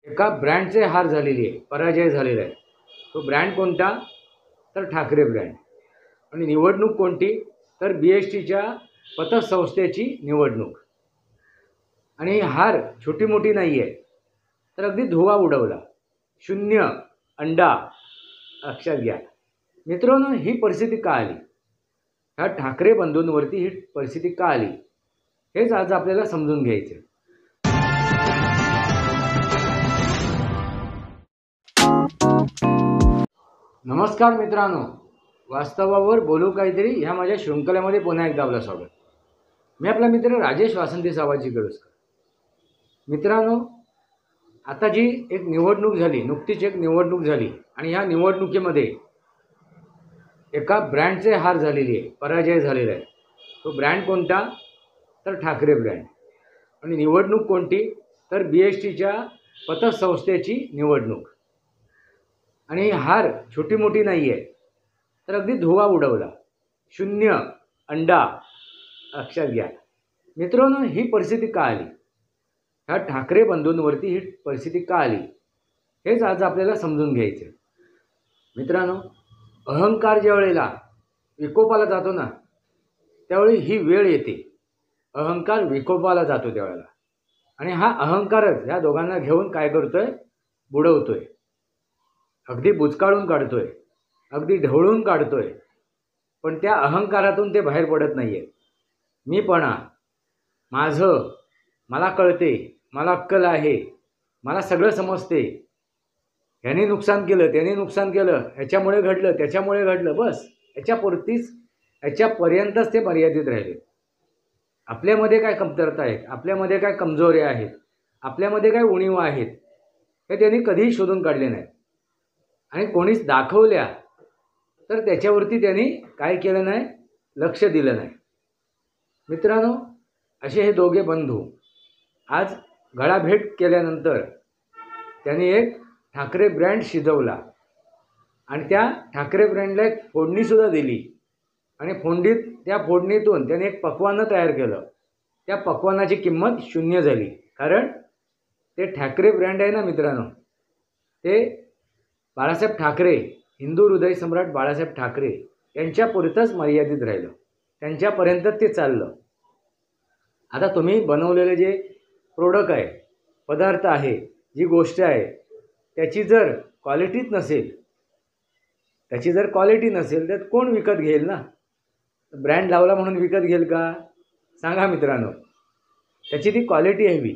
एका ब्रँडचे हार झालेली आहे, पराजय झालेला आहे. तो ब्रँड कोणता? तर ठाकरे ब्रँड. आणि निवडणूक कोणती? तर BHTच्या पतसंस्थेची निवडणूक. आणि हार छोटी मोठी नाही आहे, तर अगदी धुवा उडवला. शून्य अंडा. लक्षात घ्या मित्रांनो, ही परिस्थिती का आली? ह्या ठाकरे बंधूंवरती ही परिस्थिती का आली हेच आज आपल्याला समजून घ्यायचे. नमस्कार मित्रांनो, वास्तवावर बोलू काहीतरी ह्या माझ्या शृंखलेमध्ये पुन्हा एकदा आपलं स्वागत. मी आपला मित्र राजेश वासंती सावजी गडुसकर. मित्रांनो, आता जी एक निवडणूक झाली, नुकतीच एक निवडणूक झाली आणि ह्या निवडणुकीमध्ये एका ब्रँडचे हार झालेली आहे, पराजय झालेला आहे. तो ब्रँड कोणता? तर ठाकरे ब्रँड. आणि निवडणूक कोणती? तर BHTच्या पतसंस्थेची निवडणूक. आणि हार छोटी मोठी नाही आहे, तर अगदी धुवा उडवला. शून्य अंडा. लक्षात घ्या मित्रांनो, ही परिस्थिती का आली? ह्या ठाकरे बंधूंवरती ही परिस्थिती का आली हेच आज आपल्याला समजून घ्यायचे. मित्रांनो, अहंकार ज्या वेळेला विकोपाला जातो ना, त्यावेळी ही वेळ येते. अहंकार विकोपाला जातो त्यावेळेला. आणि हा अहंकारच ह्या दोघांना घेऊन काय करतोय? बुडवतोय. अगदी बुचकाळून काढतोय, अगदी ढवळून काढतोय. पण त्या अहंकारातून ते बाहेर पडत नाही आहेत. मीपणा, माझं, मला कळते, मला अक्कल आहे, मला सगळं समजते, ह्याने नुकसान केलं, त्याने नुकसान केलं, ह्याच्यामुळे घडलं, त्याच्यामुळे घडलं, बस ह्याच्यापुरतीच, ह्याच्यापर्यंतच ते मर्यादित राहिले. आपल्यामध्ये काय कमतरता आहेत, आपल्यामध्ये काय कमजोऱ्या आहेत, आपल्यामध्ये काय उणीवा आहेत, हे त्यांनी कधीही शोधून काढले नाहीत. आणि कोणीच दाखवल्या तर त्याच्यावरती त्यांनी काय केलं नाही? लक्ष दिलं नाही. मित्रांनो, असे हे दोघे बंधू आज गळाभेट केल्यानंतर त्यांनी एक ठाकरे ब्रँड शिजवला आणि त्या ठाकरे ब्रँडला एक फोडणीसुद्धा दिली. आणि त्या फोडणीतून त्याने एक पक्वान्न तयार केलं. त्या पक्वान्नाची किंमत शून्य झाली. कारण ते ठाकरे ब्रँड आहे ना मित्रांनो, ते बाळासाहेब ठाकरे, हिंदू हृदय सम्राट बाळासाहेब ठाकरे यांच्यापुरतंच मर्यादित राहिलं, त्यांच्यापर्यंत ते चाललं. आता तुम्ही बनवलेले जे प्रोडक्ट आहे, पदार्थ आहे, जी गोष्ट आहे, त्याची जर क्वालिटीच नसेल, तर कोण विकत घेईल ना? ब्रँड लावला म्हणून विकत घेईल का? सांगा मित्रांनो. त्याची ती क्वालिटी हवी.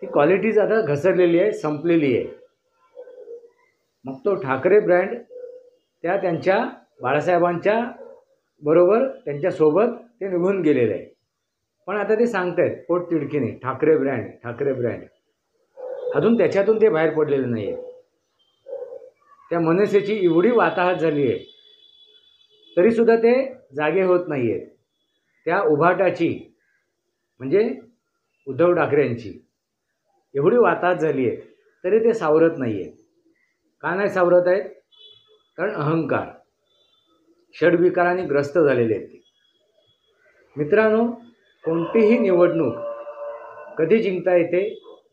ती क्वालिटीच आता घसरलेली आहे, संपलेली आहे. मग तो ठाकरे ब्रँड त्यांच्या बाळासाहेबांच्या बरोबर त्यांच्यासोबत ते निघून गेलेलं आहे. पण आता ते सांगतायत पोटतिडकीने ठाकरे ब्रँड. अजून त्याच्यातून ते बाहेर पडलेले नाही आहे. त्या मनसेची एवढी वाताहत झाली आहे, तरीसुद्धा ते जागे होत नाही आहेत. त्या उभाटाची म्हणजे उद्धव ठाकरेंची एवढी वाताहत झाली आहे, तरी ते सावरत नाही आहेत. का नाही सावरत आहेत? कारण अहंकार, षड्विकारांनी ग्रस्त झालेले आहेत ते. मित्रांनो, कोणतीही निवडणूक कधी जिंकता येते?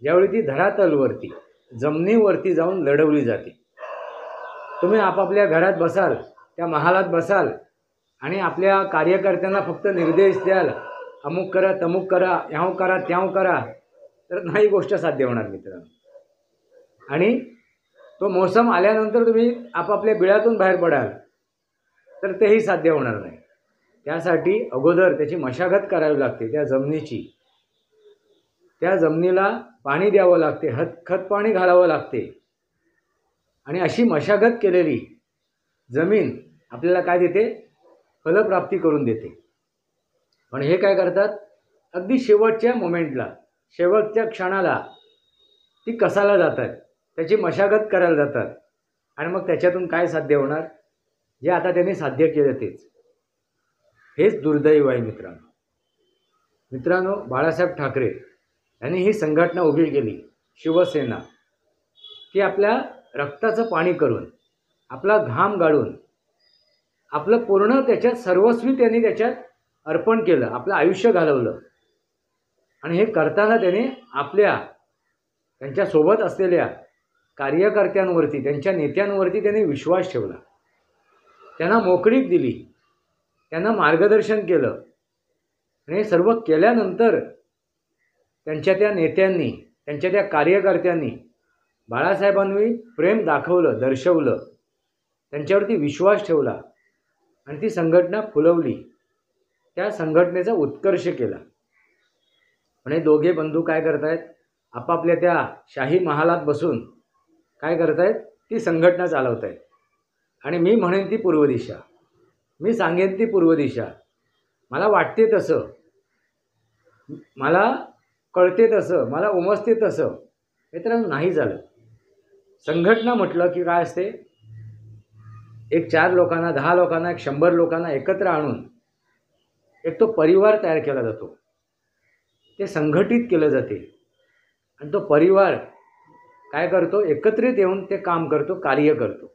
ज्यावेळी ती धरातलवरती, जमिनीवरती जाऊन लढवली जाते. तुम्ही आपापल्या घरात बसाल, त्या महालात बसाल आणि आपल्या कार्यकर्त्यांना फक्त निर्देश द्याल, अमुक करा, तमुक करा, ह्याव करा, त्याव करा, तर नाही गोष्ट साध्य होणार मित्रांनो. आणि तो मोसम आल्यानंतर तुम्ही आपापल्या बिळातून बाहेर पडाल, तर तेही साध्य होणार नाही. त्यासाठी अगोदर त्याची मशागत करावी लागते. त्या जमिनीची, त्या जमिनीला पाणी द्यावं लागते, खत पाणी घालावं लागते. आणि अशी मशागत केलेली जमीन आपल्याला काय देते? फलप्राप्ती करून देते. पण हे काय करतात? अगदी शेवटच्या मोमेंटला, शेवटच्या क्षणाला ती कसायला जातात, त्याची मशागत करायला जातात. आणि मग त्याच्यातून काय साध्य होणार? जे आता त्यांनी साध्य केलं तेच. हेच दुर्दैव आहे मित्रांनो. बाळासाहेब ठाकरे यांनी ही संघटना उभी केली, शिवसेना, की आपल्या रक्ताचं पाणी करून, आपला घाम गाळून, आपलं पूर्ण त्याच्यात सर्वस्वी त्यांनी त्याच्यात अर्पण केलं, आपलं आयुष्य घालवलं. आणि हे करताना त्याने आपल्या त्यांच्यासोबत असलेल्या कार्यकर्त्यांवरती, त्यांच्या नेत्यांवरती त्यांनी विश्वास ठेवला, त्यांना मोकळीक दिली, त्यांना मार्गदर्शन केलं. आणि हे सर्व केल्यानंतर त्यांच्या त्या नेत्यांनी, त्यांच्या त्या कार्यकर्त्यांनी बाळासाहेबांनी प्रेम दाखवलं, दर्शवलं, त्यांच्यावरती विश्वास ठेवला आणि ती संघटना फुलवली, त्या संघटनेचा उत्कर्ष केला. पण हे दोघे बंधू काय करतायत? आपापल्या त्या शाही महालात बसून काय करतायत? ती संघटना चालवत आहेत. आणि मी म्हणेन ती पूर्व दिशा, मी सांगेन ती पूर्व दिशा, मला वाटते तसं, मला कळते तसं, मला उमजते तसं. मित्रांनो, नाही झालं. संघटना म्हटलं की काय असते? एक 4 लोकांना, 10 लोकांना, 100 लोकांना एकत्र आणून एक तो परिवार तयार केला जातो, ते संघटित केलं जाते. आणि तो परिवार काय करतो? एकत्रित येऊन ते काम करतो, कार्य करतो.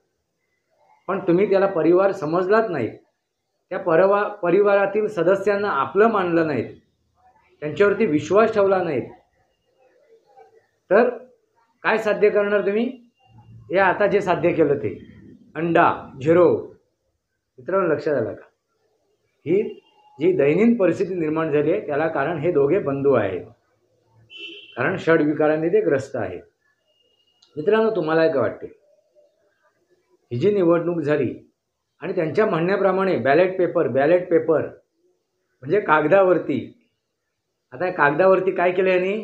पण तुम्ही त्याला परिवार समजलात नाहीत, त्या परिवारातील सदस्यांना आपलं मानलं नाहीत, त्यांच्यावरती विश्वास ठेवला नाहीत, तर काय साध्य करणार तुम्ही? हे आता जे साध्य केलं ते अंडा झिरो. मित्रांनो, लक्षात आलं का? ही जी दैनंदिन परिस्थिती निर्माण झाली आहे त्याला कारण हे दोघे बंधू आहेत, कारण षडविकारांनी ते ग्रस्त आहेत. मित्रांनो, तुम्हाला काय वाटते? ही जी निवडणूक झाली आणि त्यांच्या म्हणण्याप्रमाणे बॅलेट पेपर म्हणजे कागदावरती, आता कागदावरती काय केलं यांनी?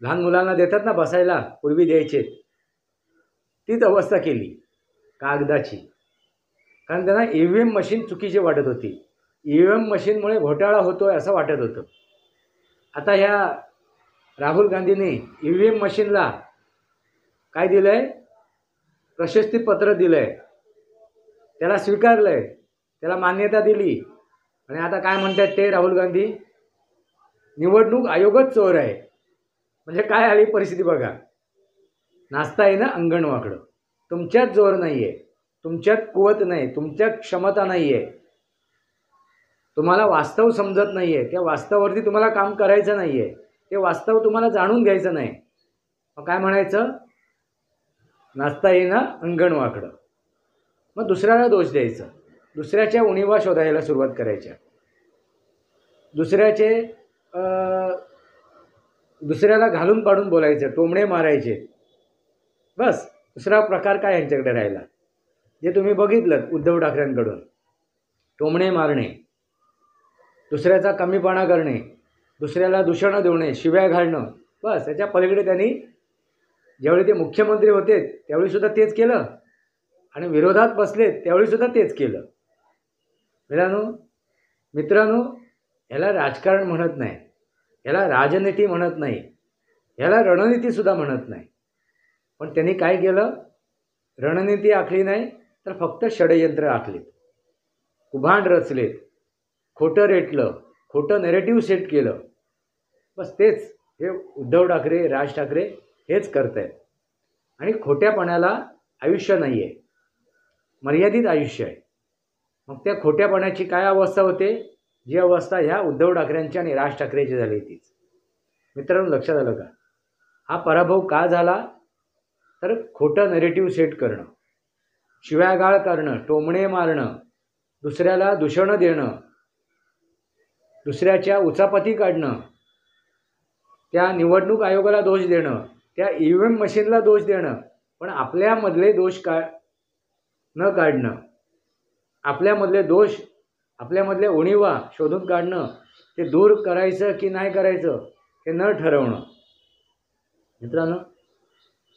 लहान मुलांना देतात ना बसायला, पूर्वी द्यायचे, तीच अवस्था केली कागदाची. कारण त्यांना EVM मशीन चुकीची वाटत होती, EVM मशीनमुळे घोटाळा होतोय असं वाटत होतं. आता ह्या राहुल गांधींनी EVM मशीनला काय दिलं आहे? प्रशस्तीपत्र दिलं आहे, त्याला स्वीकारलं आहे, त्याला मान्यता दिली. आणि आता काय म्हणतात ते राहुल गांधी? निवडणूक आयोगच चोर आहे. म्हणजे काय आली परिस्थिती बघा. नाचता येईना अंगण वाकडं. तुमच्यात जोर नाही आहे, तुमच्यात कुवत नाही, तुमच्यात क्षमता नाही आहे, तुम्हाला वास्तव समजत नाही आहे, त्या वास्तवावरती तुम्हाला काम करायचं नाही आहे, ते वास्तव तुम्हाला जाणून घ्यायचं नाही. मग काय म्हणायचं? नाचता येईना अंगण वाकडं. मग दुसऱ्याला दोष द्यायचं, दुसऱ्याच्या उणिवा शोधायला सुरुवात करायच्या, दुसऱ्याला घालून पाडून बोलायचं, टोमणे मारायचे. बस दुसरा प्रकार काय यांच्याकडे राहिला? जे तुम्ही बघितलं उद्धव ठाकरेंकडून, टोमणे मारणे, दुसऱ्याचा कमीपणा करणे, दुसऱ्याला दूषणं देणे, शिव्या घालणं. बस याच्या पलीकडे त्यांनी ज्यावेळी ते मुख्यमंत्री होते त्यावेळीसुद्धा तेच केलं आणि विरोधात बसले त्यावेळीसुद्धा तेच केलं. मित्रांनो, याला राजकारण म्हणत नाही, याला राजनीती म्हणत नाही, याला रणनीतीसुद्धा म्हणत नाही. पण त्यांनी काय केलं? रणनीती आखली नाही तर फक्त षडयंत्र आखलीत, कुभांड रचलेत, खोटं रेटलं, खोटं नेरेटिव्ह सेट केलं. बस तेच हे उद्धव ठाकरे, राज ठाकरे हेच करत आहेत. आणि खोट्यापणाला आयुष्य नाही आहे, मर्यादित आयुष्य आहे. मग त्या खोट्यापणाची काय अवस्था होते? जी अवस्था ह्या उद्धव ठाकरेंची आणि राज ठाकरेची झाली तीच. मित्रांनो, लक्षात आलं का? हा पराभव का झाला? तर खोटं नेरेटिव्ह सेट करणं, शिव्यागाळ करणं, टोमणे मारणं, दुसऱ्याला दूषणं देणं, दुसऱ्याच्या उचापती काढणं, त्या निवडणूक आयोगाला दोष देणं, त्या EVM मशीनला दोष देणं, पण आपल्यामधले दोष न काढणं, आपल्यामधले दोष, आपल्यामधले उणिवा शोधून काढणं, ते दूर करायचं की नाही करायचं हे न ठरवणं. मित्रांनो,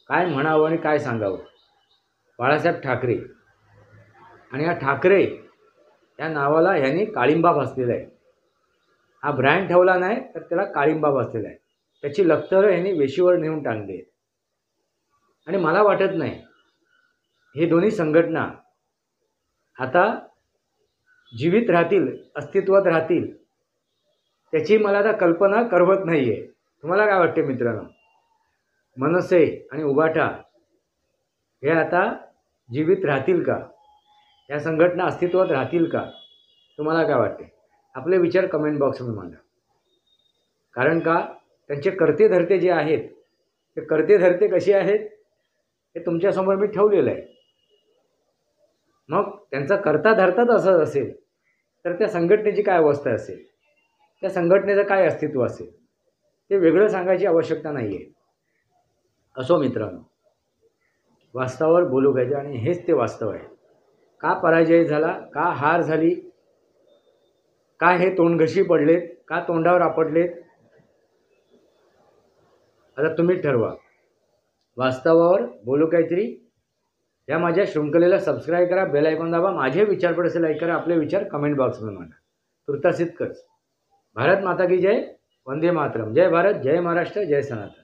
काय म्हणावं आणि काय सांगावं? बाळासाहेब ठाकरे आणि या ठाकरे या नावाला ह्यांनी काळिंबा बसलेला आहे. हा ब्रँड ठेवला नाही तर त्याला काळिंबा बसलेला आहे. त्याची लक्तरं ह्यांनी वेशीवर नेऊन टांगली आहेत. आणि मला वाटत नाही हे दोन्ही संघटना आता जीवित राहतील, अस्तित्वात राहतील, त्याची मला आता कल्पना करवत नाही आहे. तुम्हाला काय वाटते मित्रांनो? मनसे आणि उभाटा हे आता जीवित राहतील का? या संघटना अस्तित्वात राहतील का? तुम्हाला काय वाटते? आपले विचार कमेंट बॉक्समध्ये मांडा. कारण का त्यांचे कर्ते धर्ते जे आहेत ते करते धरते कशी आहेत हे तुमच्यासमोर मी ठेवलेलं आहे. मग त्यांचा करता धरताच असं असेल तर त्या संघटनेची काय अवस्था असेल, त्या संघटनेचं काय अस्तित्व असेल, ते वेगळं सांगायची आवश्यकता नाही आहे. असो मित्रांनो, वास्तवावर बोलू पाहिजे आणि हेच ते वास्तव आहे. का पराजय झाला, का हार झाली, का हे तोंडघशी पडलेत, का तोंडावर आपटलेत, आता तुम्ही ठरवा. वास्तवावर बोलू काहीतरी या माझ्या शृंखलेला सबस्क्राईब करा, बेल आयकॉन दाबा, माझे विचार पडसे लाईक करा, आपले विचार कमेंट बॉक्समध्ये मांडा. तुर्तास इतकंच. भारत माता की जय, वंदे मातरम. जय भारत, जय महाराष्ट्र, जय सनातन.